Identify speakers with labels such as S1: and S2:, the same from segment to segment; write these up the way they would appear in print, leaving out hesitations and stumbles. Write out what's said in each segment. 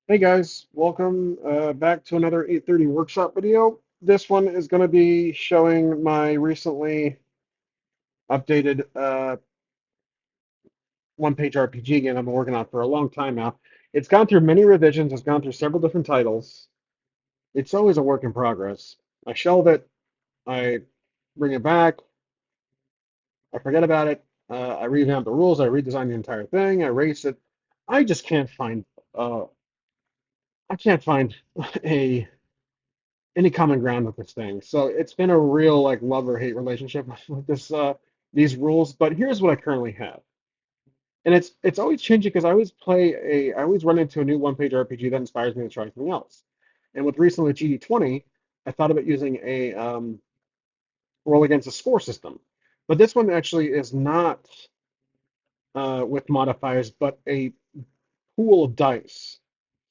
S1: Hey guys, welcome back to another 8:30 workshop video. This one is going to be showing my recently updated one-page RPG game I've been working on for a long time now. It's gone through many revisions, it's gone through several different titles. It's always a work in progress. I shelve it, I bring it back, I forget about it, I revamp the rules, I redesign the entire thing, I erase it. I just can't find uh, I can't find a any common ground with this thing. So it's been a real like love or hate relationship with this these rules. But here's what I currently have, and it's always changing because I always run into a new one-page RPG that inspires me to try something else. And with recently GD20, I thought about using a roll against a score system, but this one actually is not with modifiers, but a pool of dice.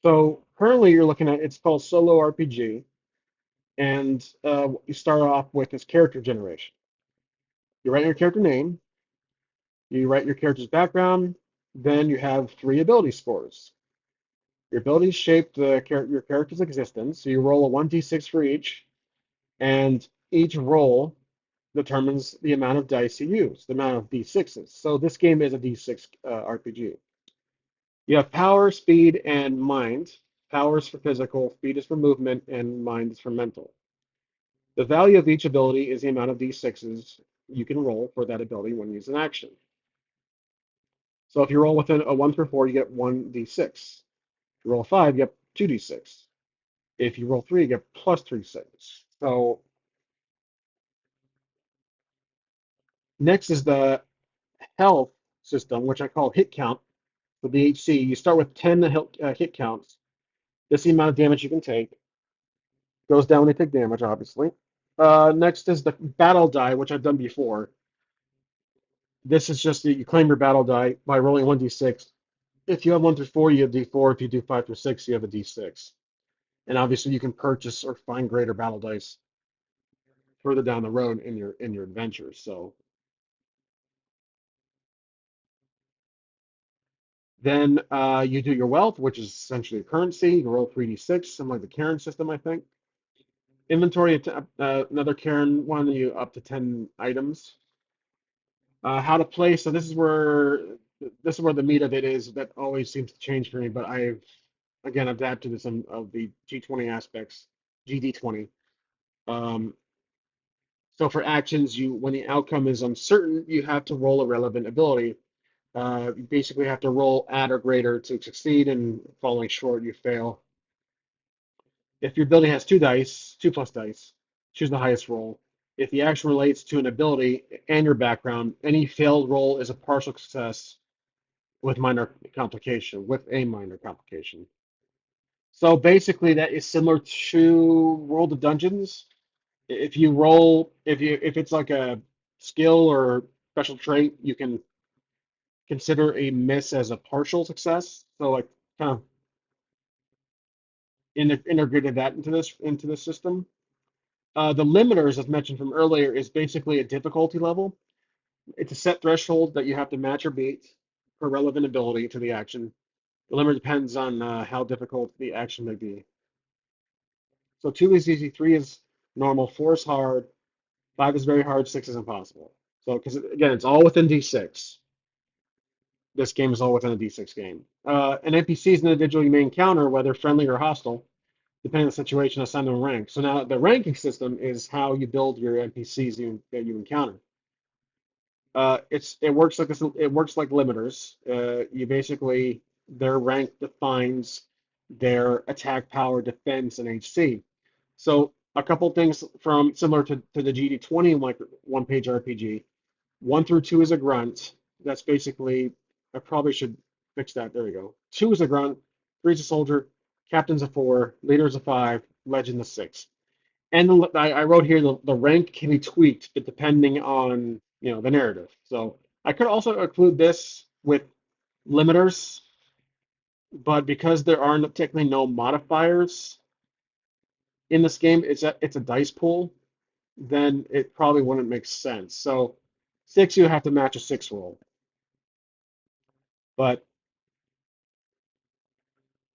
S1: So currently you're looking at it's called Solo RPG, and you start off with this character generation. You write your character name, you write your character's background, then you have three ability scores. Your abilities shape your character's existence, so you roll a 1d6 for each, and each roll determines the amount of dice you use, the amount of d6s. So this game is a d6 RPG. You have power, speed, and mind. Power is for physical, speed is for movement, and mind is for mental. The value of each ability is the amount of d6s you can roll for that ability when used in action. So if you roll within a 1 through 4, you get 1d6. If you roll a 5, you get 2d6. If you roll 3, you get plus 3d6. So next is the health system, which I call hit count for the HC. You start with 10 hit counts. This is the amount of damage you can take. Goes down when you take damage, obviously. Next is the battle die, which I've done before. This is just that you claim your battle die by rolling 1d6. If you have 1 through 4, you have d4. If you do 5 through 6, you have a d6. And obviously, you can purchase or find greater battle dice further down the road in your adventures. So then you do your wealth, which is essentially currency. You roll 3d6, something like the Karen system, I think. Inventory, another Karen one, you up to 10 items. How to play. So this is where the meat of it is. That always seems to change for me, but I've again adapted to some of the G20 aspects, GD20. Um, so for actions, you when the outcome is uncertain, you have to roll a relevant ability. You basically have to roll at or greater to succeed, and falling short, you fail. If your ability has two dice, two plus dice, choose the highest roll. If the action relates to an ability and your background, any failed roll is a partial success with a minor complication. So basically, that is similar to World of Dungeons. If you roll, if it's like a skill or special trait, you can consider a miss as a partial success. So like kind of integrated that into this system. The limiters, as mentioned from earlier, is basically a difficulty level. It's a set threshold that you have to match or beat for relevant ability to the action. The limit depends on how difficult the action may be. So 2 is easy, 3 is normal, 4 is hard, 5 is very hard, 6 is impossible. So because again, it's all within D6. This game is all within a D6 game. An NPC is an individual you may encounter, whether friendly or hostile, depending on the situation, assigned to a rank. So now the ranking system is how you build your NPCs that you encounter. It works like this. It works like limiters. You basically their rank defines their attack power, defense, and HC. So a couple things from similar to the GD20 like one page RPG. 1 through 2 is a grunt. That's basically I probably should fix that. There we go. 2 is a grunt. 3 is a soldier. Captain's a 4. Leader's a 5. Legend a 6. And I wrote here the rank can be tweaked depending on the narrative. So I could also include this with limiters, but because there are technically no modifiers in this game, it's a dice pool, then it probably wouldn't make sense. So 6, you have to match a 6 roll. But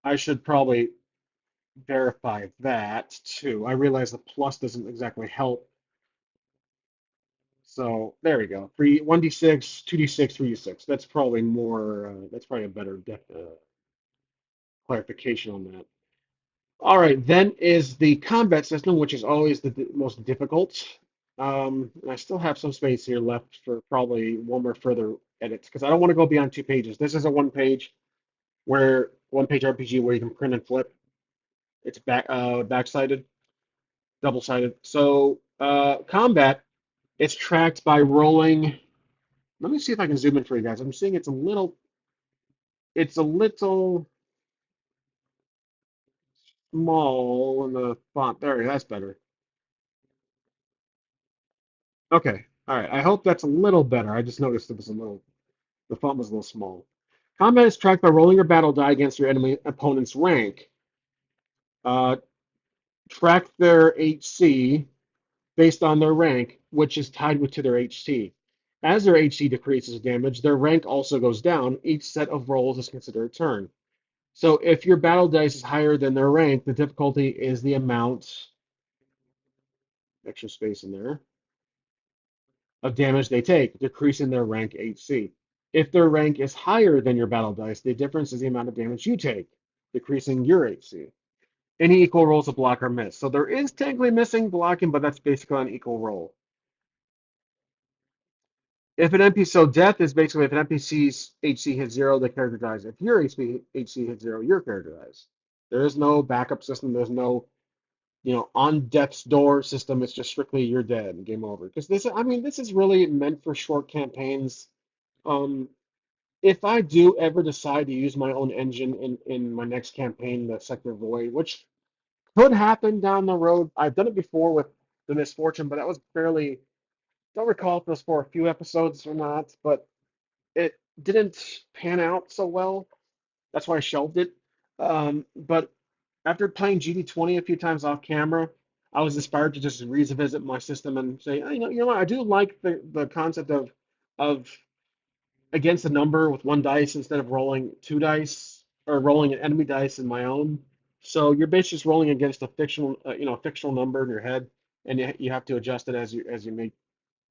S1: I should probably verify that too. I realize the plus doesn't exactly help. So there we go. Three, 1d6, 2d6, 3d6. That's probably more, that's probably a better clarification on that. All right, then is the combat system, which is always the most difficult. And I still have some space here left for probably one more further edits because I don't want to go beyond 2 pages. This is a one page RPG where you can print and flip. It's back-sided, double-sided. So combat, it's tracked by rolling. Let me see if I can zoom in for you guys. I'm seeing it's a little small in the font. There, that's better. Okay, all right. I hope that's a little better. I just noticed it was the font was a little small. Combat is tracked by rolling your battle die against your enemy opponent's rank. Uh, Track their HC based on their rank, which is tied to their HC. As their HC decreases damage, their rank also goes down. Each set of rolls is considered a turn. So if your battle dice is higher than their rank, the difficulty is the amount, extra space in there, of damage they take, decreasing their rank HC. If their rank is higher than your battle dice, the difference is the amount of damage you take, decreasing your HC. Any equal rolls of block are missed. So there is technically missing blocking, but that's basically an equal roll. If an NPC, so death is basically if an NPC's HC hits zero, the character dies. If your HC hits zero, your character dies. There is no backup system. There's no, on death's door system. It's just strictly you're dead, game over. Because this is really meant for short campaigns. Um, if I do ever decide to use my own engine in my next campaign, the Sector Void, which could happen down the road. I've done it before with the Misfortune, but that was fairly, don't recall if it was for a few episodes or not, but it didn't pan out so well. That's why I shelved it. But after playing GD20 a few times off camera, I was inspired to just revisit my system and say, "Oh, what? I do like the concept of against a number with one dice instead of rolling two dice or rolling an enemy dice in my own. So you're basically just rolling against a fictional number in your head, and you have to adjust it as you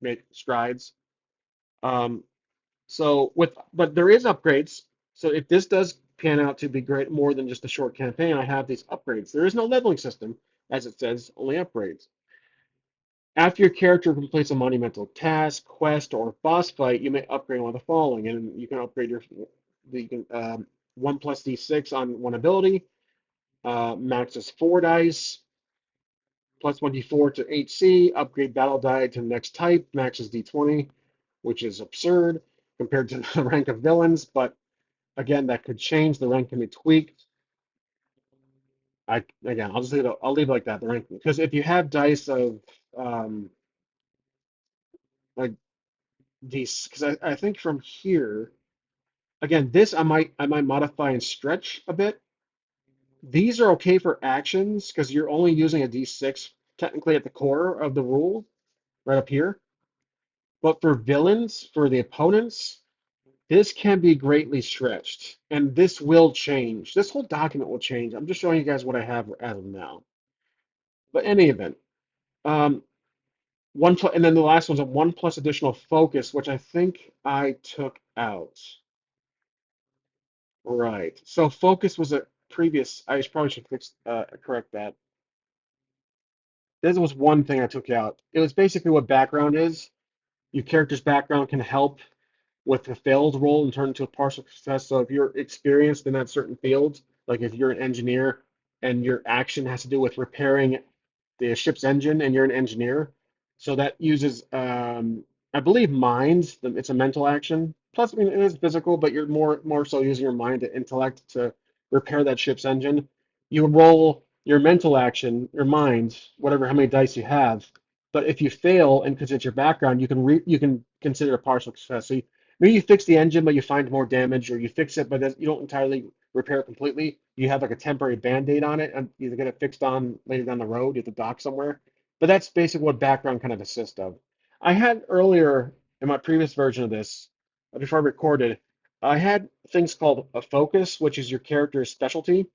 S1: make strides. Um, but there is upgrades. So if this does pan out to be great, more than just a short campaign, I have these upgrades. There is no leveling system, as it says, only upgrades. After your character completes a monumental task, quest, or boss fight, you may upgrade one of the following, and you can upgrade you can 1 plus d6 on one ability, max is 4 dice, plus 1d4 to HC, upgrade battle die to the next type, max is d20, which is absurd compared to the rank of villains, but again, that could change. The rank can be tweaked. I'll leave it like that. The rank because if you have dice of um, like these, because I think from here. Again, this I might modify and stretch a bit. These are okay for actions because you're only using a d6 technically at the core of the rule, right up here. But for villains, for the opponents, this can be greatly stretched, and this will change. This whole document will change. I'm just showing you guys what I have as of now. But in any event, um, and then the last one's a 1 plus additional focus, which I think I took out. Right. So focus was a previous. I probably should correct that. This was one thing I took out. It was basically what background is. Your character's background can help with a failed roll and turn into a partial success. So if you're experienced in that certain field, like if you're an engineer and your action has to do with repairing the ship's engine and you're an engineer. So that uses, I believe, mind. It's a mental action. Plus, I mean, it is physical, but you're more so using your mind and intellect to repair that ship's engine. You roll your mental action, your mind, whatever, how many dice you have. But if you fail and because it's your background, you can consider a partial success. So maybe you fix the engine, but you find more damage, or you fix it, but you don't entirely repair it completely. You have like a temporary band-aid on it and you get it fixed on later down the road. You have to dock somewhere. But that's basically what background kind of assists of. I had earlier in my previous version of this, before I recorded, I had things called a focus, which is your character's specialty.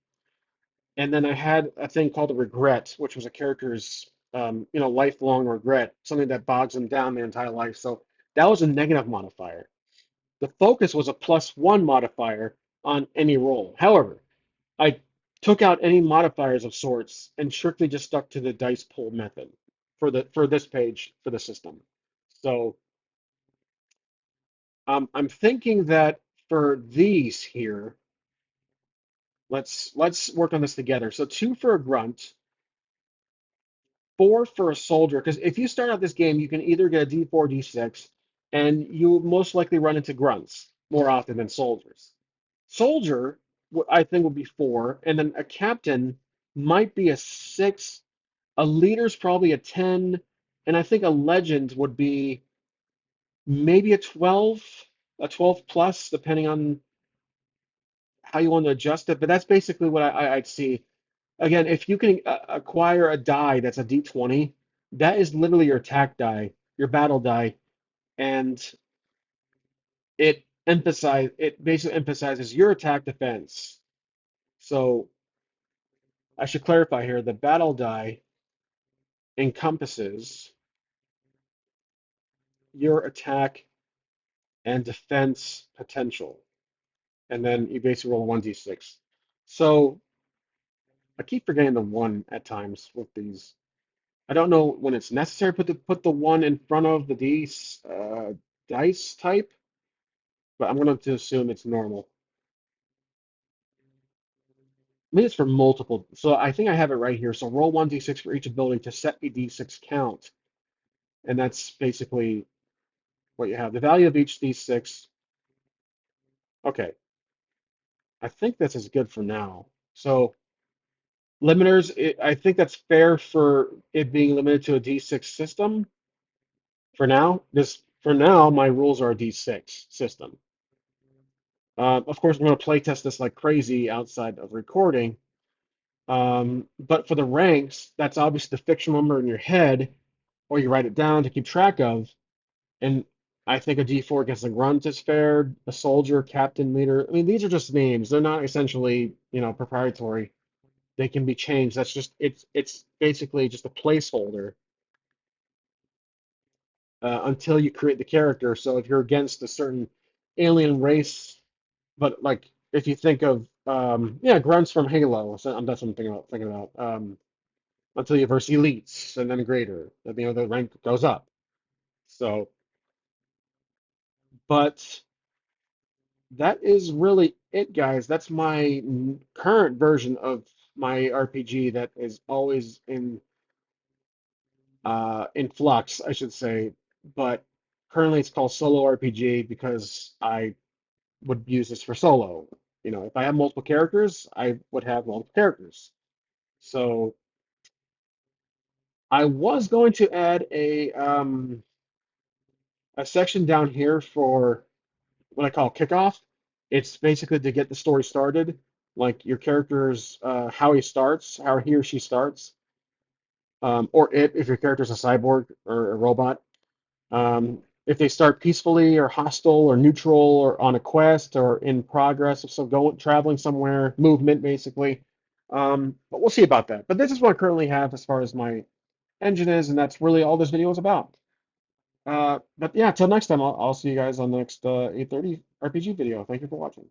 S1: And then I had a thing called a regret, which was a character's lifelong regret, something that bogs them down their entire life. So that was a negative modifier. The focus was a +1 modifier on any roll. However, I took out any modifiers of sorts and strictly just stuck to the dice pool method for this page for the system. So I'm thinking that for these here, let's work on this together. So 2 for a grunt, 4 for a soldier, because if you start out this game, you can either get a D4, D6, and you most likely run into grunts more often than soldiers. Soldier, I think, would be 4, and then a captain might be a 6, a leader's probably a 10, and I think a legend would be maybe a 12 plus, depending on how you want to adjust it. But that's basically what I'd see. Again, if you can acquire a die that's a D20, that is literally your attack die, your battle die, and it basically emphasizes your attack defense. So I should clarify here, the battle die encompasses your attack and defense potential. And then you basically roll 1d6. So I keep forgetting the 1 at times with these. I don't know when it's necessary to put the 1 in front of the dice type, but I'm going to assume it's normal. I mean, it's for multiple. So I think I have it right here. So roll 1d6 for each ability to set a d6 count. And that's basically what you have. The value of each d6. Okay, I think this is good for now. So limiters, I think that's fair for it being limited to a d6 system for now. For now, my rules are a d6 system. Of course, I'm going to play test this like crazy outside of recording. But for the ranks, that's obviously the fictional number in your head, or you write it down to keep track of. And I think a D4 against a grunt is fair, a soldier, captain, leader. I mean, these are just names. They're not essentially, proprietary. They can be changed. That's just it's basically just a placeholder until you create the character. So if you're against a certain alien race, but like if you think of yeah, grunts from Halo, so that's what I'm thinking about. Until you verse elites and then greater, the rank goes up. So, but that is really it, guys. That's my current version of my RPG that is always in flux, I should say. But currently it's called Solo RPG because I would use this for solo. If I have multiple characters, I would have multiple characters. So I was going to add a section down here for what I call kickoff. It's basically to get the story started, like your character's how he starts, how he or she starts, or if your character's a cyborg or a robot. If they start peacefully or hostile or neutral or on a quest or in progress of some going traveling somewhere, movement basically. But we'll see about that. But this is what I currently have as far as my engine is, and that's really all this video is about. But yeah, till next time, I'll see you guys on the next 8:30 RPG video. Thank you for watching.